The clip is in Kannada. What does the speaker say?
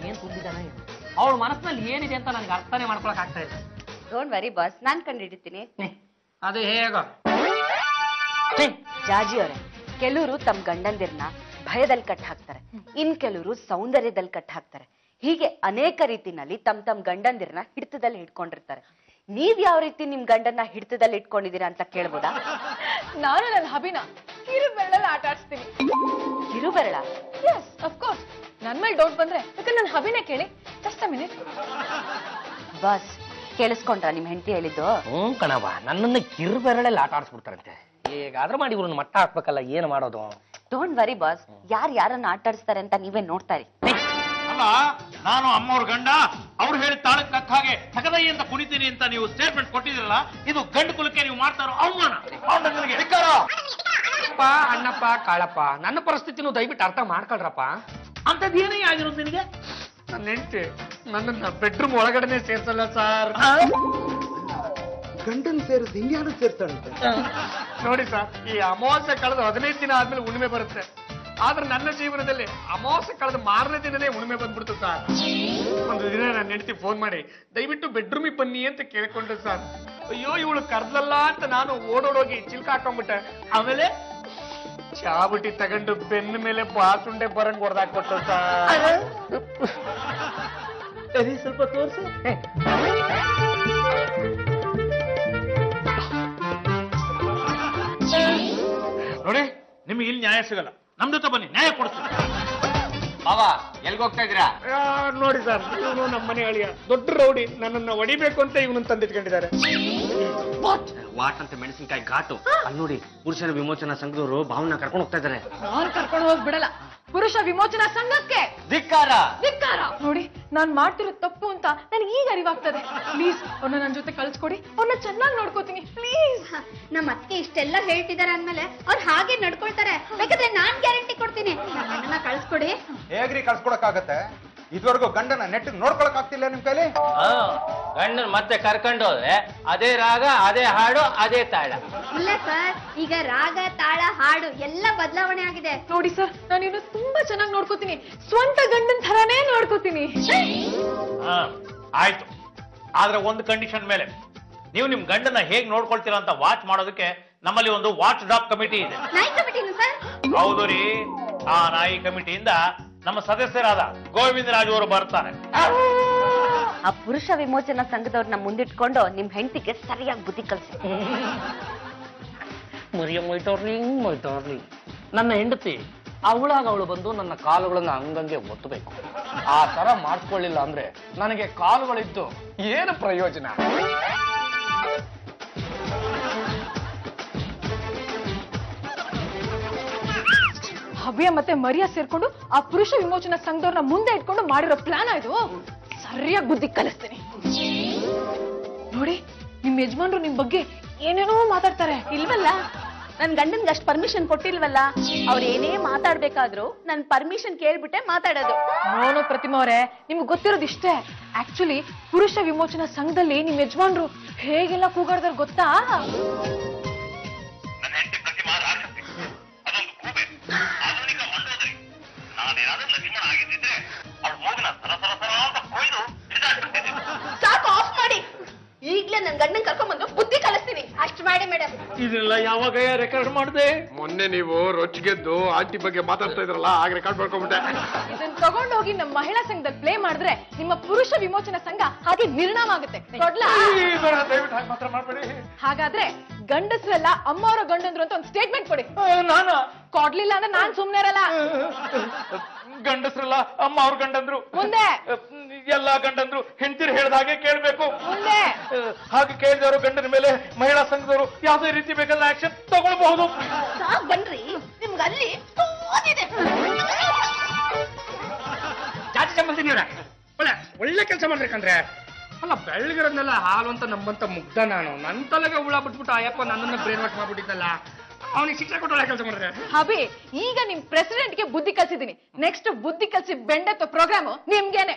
ಏನ್ ತುಂಬಿದಾನ ಅವಳ ಮನಸ್ಸಿನಲ್ಲಿ ಏನಿದೆ ಅಂತ ನನಗೆ ಅರ್ಥನೇ ಮಾಡ್ಕೊಳಕ್ ಆಗ್ತಾ ಇಲ್ಲ. ಡೋಂಟ್ ವರಿ ಬಾಸ್, ನಾನ್ ಕಂಡಿಡ್ತೀನಿ. ಅದು ಹೇಗ ಜಾಜಿ ಅವರೇ, ಕೆಲವರು ತಮ್ಮ ಗಂಡಂದಿರ್ನ ಭಯದಲ್ಲಿ ಕಟ್ ಹಾಕ್ತಾರೆ, ಇನ್ ಕೆಲವರು ಸೌಂದರ್ಯದಲ್ಲಿ ಕಟ್ ಹಾಕ್ತಾರೆ. ಹೀಗೆ ಅನೇಕ ರೀತಿನಲ್ಲಿ ತಮ್ಮ ಗಂಡಂದಿರ್ನ ಹಿಡಿತದಲ್ಲಿ ಇಟ್ಕೊಂಡಿರ್ತಾರೆ. ನೀವ್ ಯಾವ ರೀತಿ ನಿಮ್ ಗಂಡನ್ನ ಹಿಡಿತದಲ್ಲಿ ಇಟ್ಕೊಂಡಿದ್ದೀರಾ ಅಂತ ಕೇಳ್ಬೋದಾ? ನಾನು ನನ್ನ ಹಬಿನ ಕಿರುಬೆರಳಲ್ಲಿ ಆಟ ಆಡಿಸ್ತೀನಿ. ಕಿರುಬೆರಳ? S, of course. ನನ್ ಮೇಲೆ ಡೌಟ್ ಬಂದ್ರೆ ಯಾಕಂದ್ರೆ ನನ್ನ ಹಬಿನೇ ಕೇಳಿ. Just a minute. ಬಾಸ್, ಕೇಳಿಸ್ಕೊಂಡ್ರ ನಿಮ್ ಹೆಂಡತಿ ಹೇಳಿದ್ದು? ಕಣವ, ನನ್ನನ್ನ ಕಿರುಬೆರಳಲ್ಲಿ ಆಟ ಆಡಿಸ್ಬಿಡ್ತಾರಂತೆ. ಹೇಗಾದ್ರೂ ಮಾಡಿ ಇವ್ರನ್ನ ಮಟ್ಟ ಹಾಕ್ಬೇಕಲ್ಲ, ಏನ್ ಮಾಡೋದು? ಡೋಂಟ್ ವರಿ ಬಾಸ್, ಯಾರನ್ನ ಆಟ ಆಡಿಸ್ತಾರೆ ಅಂತ ನೀವೇ ನೋಡ್ತಾರೆ. ಅಲ್ಲ, ನಾನು ಅಮ್ಮವ್ರ ಗಂಡ, ಅವ್ರು ಹೇಳಿದ ತಾಳಕ್ ತಕ್ಕ ಹಾಗೆ ತಗದೈ ಅಂತ ಕುಣಿತೀನಿ ಅಂತ ನೀವು ಸ್ಟೇಟ್ಮೆಂಟ್ ಕೊಟ್ಟಿದ್ರಲ್ಲ, ಇದು ಗಂಡು ಕುಲಕ್ಕೆ ನೀವು ಮಾಡ್ತಾ ಇರೋ ಅವಮಾನ. ಅಣ್ಣಪ್ಪ ಕಾಳಪ್ಪ, ನನ್ನ ಪರಿಸ್ಥಿತಿನೂ ದಯವಿಟ್ಟು ಅರ್ಥ ಮಾಡ್ಕೊಳ್ರಪ್ಪ. ಅಂತದ್ದೇನೇ ಆಗಿರೋದು ನಿನಗೆ? ನನ್ನ ಹೆಂಡತಿ ನನ್ನ ಬೆಡ್ರೂಮ್ ಒಳಗಡೆನೆ ಸೇರ್ಸಲ್ಲ ಸರ್. ಗಂಡನ್ ಸೇರಿಸ್ ಹಿಂಗ್ಯಾರು ಸೇರ್ತಾಳಂತೆ. ನೋಡಿ ಸರ್, ಈ ಅಮಾವಾಸ್ಯೆ ಕಳೆದು 15 ದಿನ ಆದ್ಮೇಲೆ ಹುಣ್ಣಿಮೆ ಬರುತ್ತೆ. ಆದ್ರೆ ನನ್ನ ಜೀವನದಲ್ಲಿ ಅಮಾವಾಸ್ಯೆ ಕಳೆದ ಮಾರನೇ ದಿನನೇ ಹುಣ್ಣಿಮೆ ಬಂದ್ಬಿಡ್ತು ಸರ್. ಒಂದು ದಿನ ನನ್ನ ಹೆಂಡತಿ ಫೋನ್ ಮಾಡಿ ದಯವಿಟ್ಟು ಬೆಡ್ರೂಮಿಗೆ ಬನ್ನಿ ಅಂತ ಕೇಳ್ಕೊಂಡ್ರೆ ಸರ್. ಅಯ್ಯೋ, ಇವಳು ಕರ್ದಲ್ಲ ಅಂತ ನಾನು ಓಡೋಡೋಗಿ ಚಿಲ್ಕ ಹಾಕೊಂಡ್ಬಿಟ್ಟೆ. ಆಮೇಲೆ ಚಾಬುಟಿ ತಗೊಂಡು ಬೆನ್ನ ಮೇಲೆ ಬಾಸುಂಡೆ ಬರಂಗ್ ಹೊಡೆದಾಕ್ಬಿಟ್ಟು ಸರ್. ಸ್ವಲ್ಪ ತೋರ್ಸು. ನೋಡಿ, ನಿಮ್ಗೆ ಇಲ್ಲಿ ನ್ಯಾಯ ಸಿಗಲ್ಲ, ನಮ್ ಜೊತೆ ಬನ್ನಿ, ನ್ಯಾಯ ಕೊಡ್ತೀನಿ. ಬಾಬಾ, ಎಲ್ಗ ಹೋಗ್ತಾ ಇದ್ದೀರಾ? ನೋಡಿ ಸರ್, ಇವನು ನಮ್ಮನೆ ಅಳಿಯ ದೊಡ್ಡ ರೌಡಿ, ನನ್ನನ್ನ ಹೊಡಿಬೇಕು ಅಂತ ಇವನನ್ನ ತಂದಿಟ್ಕೊಂಡಿದ್ದಾರೆ. ವಾಟ್ ಅಂತ ಮೆಣಸಿನಕಾಯಿ ಘಾಟು. ಅಲ್ಲಿ ನೋಡಿ, ಪುರುಷರ ವಿಮೋಚನಾ ಸಂಘದವರು ಭಾವನ ಕರ್ಕೊಂಡು ಹೋಗ್ತಾ ಇದ್ದಾರೆ. ನಾನು ಕರ್ಕೊಂಡು ಹೋಗ್ಬಿಡಲ್ಲ. ಪುರುಷ ವಿಮೋಚನಾ ಸಂಘಕ್ಕೆ ಧಿಕ್ಕಾರ. ಧಿಕ್ಕಾರ. ನೋಡಿ, ನಾನ್ ಮಾಡ್ತಿರೋ ತಪ್ಪು ಅಂತ ನನಗೆ ಈಗ ಅರಿವಾಗ್ತದೆ. ಪ್ಲೀಸ್ ಅವ್ರನ್ನ ನನ್ನ ಜೊತೆ ಕಳ್ಸ್ಕೊಡಿ, ಅವ್ರನ್ನ ಚೆನ್ನಾಗಿ ನೋಡ್ಕೋತೀನಿ ಪ್ಲೀಸ್. ನಮ್ಮ ಅತ್ತೆ ಇಷ್ಟೆಲ್ಲ ಹೇಳ್ತಿದಾರೆ ಅಂದ್ಮೇಲೆ ಅವ್ರು ಹಾಗೆ ನಡ್ಕೊಳ್ತಾರೆ. ಬೇಕಾದ್ರೆ ನಾನ್ ಗ್ಯಾರಂಟಿ ಕೊಡ್ತೀನಿ. ನಮ್ಮನ್ನ ಕಳ್ಸ್ಕೊಡಿ. ಹೇಗ್ರಿ ಕಳ್ಸ್ಕೊಡಕ್ಕಾಗತ್ತೆ? ಇದುವರೆಗೂ ಗಂಡನ ನೆಟ್ಟಿಗೆ ನೋಡ್ಕೊಳಕ್ ಆಗ್ತಿಲ್ಲ ನಿಮ್ ಕೈಲಿ. ಗಂಡನ್ ಮತ್ತೆ ಕರ್ಕೊಂಡು ಹೋದ್ರೆ ಅದೇ ರಾಗ, ಅದೇ ಹಾಡು, ಅದೇ ತಾಳ. ಇಲ್ಲ ಸರ್, ಈಗ ರಾಗ, ತಾಳ, ಹಾಡು ಎಲ್ಲ ಬದಲಾವಣೆ ಆಗಿದೆ. ನೋಡಿ ಸರ್, ನಾನು ಇನ್ನು ತುಂಬಾ ಚೆನ್ನಾಗಿ ನೋಡ್ಕೋತೀನಿ. ಸ್ವಂತ ಗಂಡನ್ ಥರಾನೇ ನೋಡ್ಕೋತೀನಿ. ಆಯ್ತು, ಆದ್ರೆ ಒಂದು ಕಂಡೀಷನ್ ಮೇಲೆ. ನೀವು ನಿಮ್ ಗಂಡನ ಹೇಗ್ ನೋಡ್ಕೊಳ್ತೀರಾ ಅಂತ ವಾಚ್ ಮಾಡೋದಕ್ಕೆ ನಮ್ಮಲ್ಲಿ ಒಂದು ವಾಚ್ ಡಾಗ್ ಕಮಿಟಿ ಇದೆ. ನಾಯಿ ಕಮಿಟಿನು ಸರ್? ಹೌದು ರೀ. ಆ ನಾಯಿ ಕಮಿಟಿಯಿಂದ ನಮ್ಮ ಸದಸ್ಯರಾದ ಗೋವಿಂದರಾಜ್ ಅವರು ಬರ್ತಾರೆ. ಆ ಪುರುಷ ವಿಮೋಚನಾ ಸಂಘದವ್ರನ್ನ ಮುಂದಿಟ್ಕೊಂಡು ನಿಮ್ ಹೆಂಡತಿಗೆ ಸರಿಯಾಗಿ ಬುದ್ಧಿ ಕಲ್ಸಿ. ಮೊಯ್ತೋರ್ಲಿ ನನ್ನ ಹೆಂಡತಿ ಅವಳು ಬಂದು ನನ್ನ ಕಾಲುಗಳನ್ನ ಹಂಗಂಗೆ ಒತ್ತಬೇಕು. ಆ ತರ ಮಾಡ್ಕೊಳ್ಳಿಲ್ಲ ಅಂದ್ರೆ ನನಗೆ ಕಾಲುಗಳಿದ್ದು ಏನು ಪ್ರಯೋಜನ? ಹವ್ಯ ಮತ್ತೆ ಮರಿಯಾ ಸೇರ್ಕೊಂಡು ಆ ಪುರುಷ ವಿಮೋಚನಾ ಸಂಘದವ್ರನ್ನ ಮುಂದೆ ಇಟ್ಕೊಂಡು ಮಾಡಿರೋ ಪ್ಲಾನ್ ಇದು. ಸರಿಯಾಗಿ ಬುದ್ಧಿ ಕಲಿಸ್ತೀನಿ. ನೋಡಿ, ನಿಮ್ ಯಜಮಾನ್ರು ನಿಮ್ ಬಗ್ಗೆ ಏನೇನೋ ಮಾತಾಡ್ತಾರೆ. ಇಲ್ವಲ್ಲ, ನನ್ ಗಂಡನ್ಗೆ ಅಷ್ಟ್ ಪರ್ಮಿಷನ್ ಕೊಟ್ಟಿಲ್ವಲ್ಲ. ಅವ್ರ ಏನೇ ಮಾತಾಡ್ಬೇಕಾದ್ರು ನನ್ ಪರ್ಮಿಷನ್ ಕೇಳ್ಬಿಟ್ಟೆ ಮಾತಾಡೋದು. ನೋನು ಪ್ರತಿಮಾ ಅವರೇ, ನಿಮ್ಗೆ ಗೊತ್ತಿರೋದು ಇಷ್ಟೇ. ಆಕ್ಚುಲಿ ಪುರುಷ ವಿಮೋಚನಾ ಸಂಘದಲ್ಲಿ ನಿಮ್ ಯಜಮಾನ್ರು ಹೇಗೆಲ್ಲ ಕೂಗಾಡ್ದಾರ ಗೊತ್ತಾ? ಸಾಕು, ಆಫ್ ಮಾಡಿ. ಈಗ್ಲೇ ನನ್ ಗಂಡನ್ ಕರ್ಕೊಂಡ್ಬಂದು ಬುದ್ಧಿ ಕಲಿಸ್ತೀನಿ. ಅಷ್ಟ್ ಮಾಡಿ ಮೇಡಮ್. ಇದೆಲ್ಲ ಯಾವಾಗ ರೆಕಾರ್ಡ್ ಮಾಡಿದೆ? ಮೊನ್ನೆ ನೀವು ರೊಚ್ಚಿಗೆದ್ದು ಆಂಟಿ ಬಗ್ಗೆ ಮಾತಾಡ್ತಾ ಇದ್ರಲ್ಲ, ಆಗ ರೆಕಾರ್ಡ್ ಮಾಡ್ಕೊಂಡ್ಬಿಟ್ಟೆ. ಇದನ್ನ ತಗೊಂಡೋಗಿ ನಮ್ಮ ಮಹಿಳಾ ಸಂಘದಲ್ಲಿ ಪ್ಲೇ ಮಾಡಿದ್ರೆ ನಿಮ್ಮ ಪುರುಷ ವಿಮೋಚನಾ ಸಂಘ ಹಾಗೆ ನಿರ್ನಾಮ ಆಗುತ್ತೆ. ಕೊಡ್ಲಾ? ದಯವಿಟ್ಟು ಹಾಗೆ ಮಾತ್ರ ಮಾಡ್ಬೇಡಿ. ಹಾಗಾದ್ರೆ ಗಂಡಸ್ರೆಲ್ಲ ಅಮ್ಮವರ ಗಂಡಂದ್ರು ಅಂತ ಒಂದು ಸ್ಟೇಟ್ಮೆಂಟ್ ಕೊಡಿ. ನಾನು ಕೊಡ್ಲಿಲ್ಲ ಅಂದ್ರೆ ನಾನ್ ಸುಮ್ನೆ ಇರಲ್ಲ. ಗಂಡಸ್ರಲ್ಲ ಅಮ್ಮ ಅವ್ರ ಗಂಡಂದ್ರು. ಮುಂದೆ ಎಲ್ಲಾ ಗಂಡಂದ್ರು ಹೆಂಡತಿರು ಹೇಳ್ದ ಹಾಗೆ ಕೇಳ್ಬೇಕು. ಮುಂದೆ ಹಾಗೆ ಕೇಳಿದವರು ಗಂಡನ ಮೇಲೆ ಮಹಿಳಾ ಸಂಘದವರು ಯಾವುದೇ ರೀತಿ ಬೇಕಾದ ಆಕ್ಷನ್ ತಗೊಳ್ಬಹುದು. ಸಾಕ್ ಬನ್ರಿ, ನಿಮ್ಗೆ ಅಲ್ಲಿ ಓದಿದೆ. ಜಾತಿ ಸಂಬಂಧಿಸಿದೀವ್ರ ಒಳ್ಳೆ ಕೆಲಸ ಮಾಡ್ಬೇಕಂದ್ರೆ. ಅಲ್ಲ, ಬೆಳ್ಳಗಿರೋದ್ನೆಲ್ಲ ಹಾಲು ಅಂತ ನಂಬಂತ ಮುಗ್ಧ ನಾನು. ನನ್ನ ತಲೆಗೆ ಹುಳ ಬಿಟ್ಬಿಟ್ಟು ಅಯ್ಯಪ್ಪ ನನ್ನನ್ನ ಬ್ರೇನ್ ವಾಶ್ ಮಾಡ್ಬಿಟ್ಟಿದ್ದಲ್ಲ. ಅವನಿಗೆ ಶಿಕ್ಷೆ ಕೊಟ್ಟು ಒಳ್ಳೆ ಕೆಲಸ ಮಾಡಿದ್ರೆ. ಹಬಿ, ಈಗ ನಿಮ್ ಪ್ರೆಸಿಡೆಂಟ್ಗೆ ಬುದ್ಧಿ ಕಲ್ಸಿದೀನಿ. ನೆಕ್ಸ್ಟ್ ಬುದ್ಧಿ ಕಲ್ಸಿ ಬೆಂಡೆತ್ತೋ ಪ್ರೋಗ್ರಾಮು ನಿಮ್ಗೇನೆ.